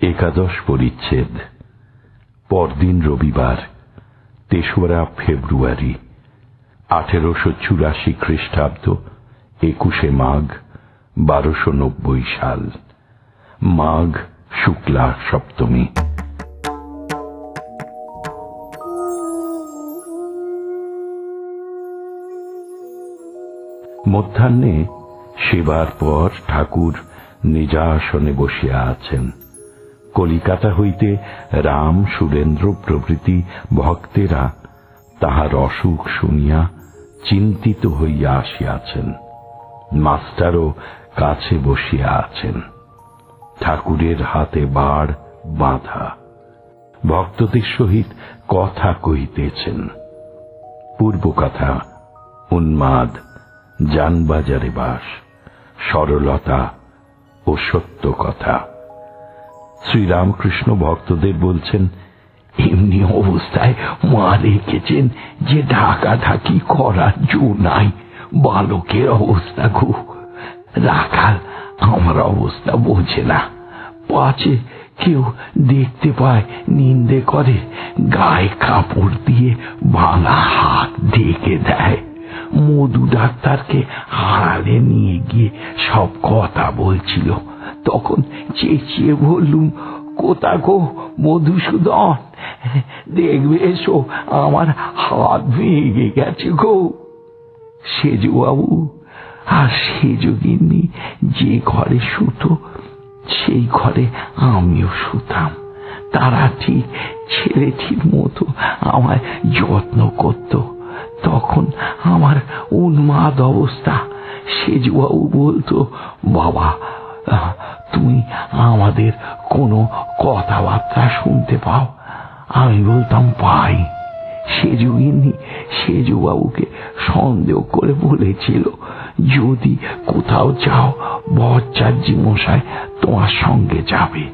একাদশ পরিচ্ছেদ। পরদিন রবিবার, ৩রা ফেব্রুয়ারি ১৮৮৪ খ্রিস্টাব্দ, ২১শে মাঘ ১২৯০ সাল। মাঘ শুক্লা সপ্তমী। মধ্যাহ্নে সেবার পর ঠাকুর নিজাসনে বসিয়া আছেন। কলিকাতা হইতে রাম, সুরেন্দ্র প্রভৃতি ভক্তেরা তাহার অসুখ শুনিয়া চিন্তিত হইয়া আসিয়াছেন। মাস্টারও কাছে বসিয়া আছেন। ঠাকুরের হাতে বাড় বাঁধা। ভক্তদের সহিত কথা কহিতেছেন। পূর্বকথা: উন্মাদ, জানবাজারে বাস, সরলতা ও সত্য কথা। শ্রীরামকৃষ্ণ ভক্তদের বলছেন, এমনি অবস্থায় মা রেখেছেন যে ঢাকাঢাকি করার জো নাই। বালকের অবস্থা গো, রাখাল আমার অবস্থা বোঝে না। পাছে কেউ দেখতে পায় নিন্দে করে, গায়ে কাপড় দিয়ে ভাঙা হাত ঢেকে দেয়। মধু ডাক্তারকে হারালে নিয়ে গিয়ে সব কথা বলছিল। তখন চেঁচিয়ে বললুম, কোথা গো মধুসূদন, দেখবে এসো, আমার হাত ভেঙে গেছে গো। সেজবাবু আর সেজগিন্নি যে ঘরে শুতো সেই ঘরে আমিও শুতাম। তারা ঠিক ছেলেটির মতো আমায় যত্ন করত। তখন আমার উন্মাদ অবস্থা। সেজবাবু বলতো, বাবা তুমি আমাদের কোনো কথাবার্তা শুনতে পাও? আমি বলতাম, পাই। সেজগিন্নি সেজবাবুকে সন্দেহ করে বলেছিল, যদি কোথাও যাও ভট্টাচার্য মশাই তোমার সঙ্গে যাবে।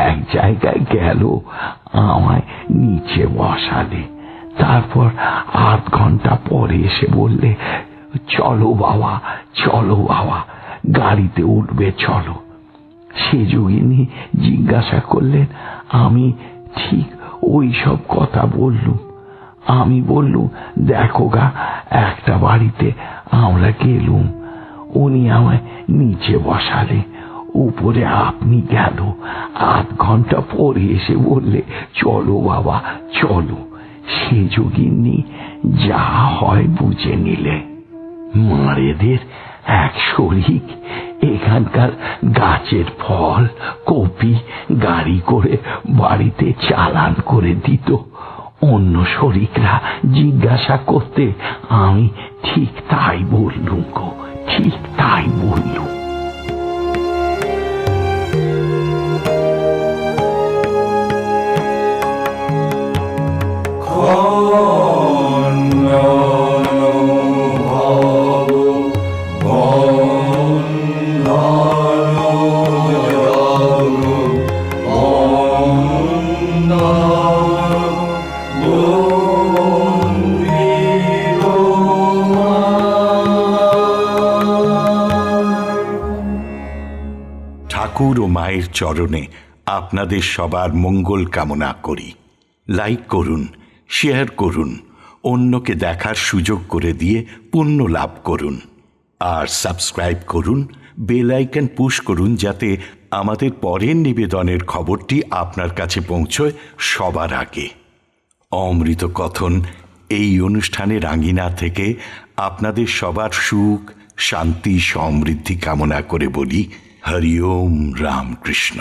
এক জায়গায় গেল, আমায় নিচে বসালে। তারপর ৮ ঘন্টা পরে এসে বললে, চলো বাবা, চলো বাবা, গাড়িতে উঠবে, চলো। সেজগিন্নি জিজ্ঞাসা করলেন, আমি ঠিক ওই সব কথা বললুম। আমি বললুম, দেখো গা, একটা বাড়িতে আমরা গেলুম, উনি আমায় নিচে বসালে, উপরে আপনি গেল। ৮ ঘন্টা পরে এসে বললে, চলো বাবা, চলো। সেজগিন্নি যা হয় বুঝে নিলে। মারেদের এক শরিক এখানকার গাছের ফল, কপি গাড়ি করে বাড়িতে চালান করে দিত। অন্য শরিকরা জিজ্ঞাসা করতে আমি ঠিক তাই বললুম গো, ঠিক তাই বললুম। ঠাকুর ও মায়ের চরণে আপনাদের সবার মঙ্গল কামনা করি। লাইক করুন, শেয়ার করুন, অন্যকে দেখার সুযোগ করে দিয়ে পুণ্য লাভ করুন। আর সাবস্ক্রাইব করুন, বেল আইকন পুশ করুন, যাতে আমাদের পরের নিবেদনের খবরটি আপনার কাছে পৌঁছয় সবার আগে। অমৃত কথন এই অনুষ্ঠানের আঙিনা থেকে আপনাদের সবার সুখ, শান্তি, সমৃদ্ধি কামনা করে বলি, হরি ওম রামকৃষ্ণ।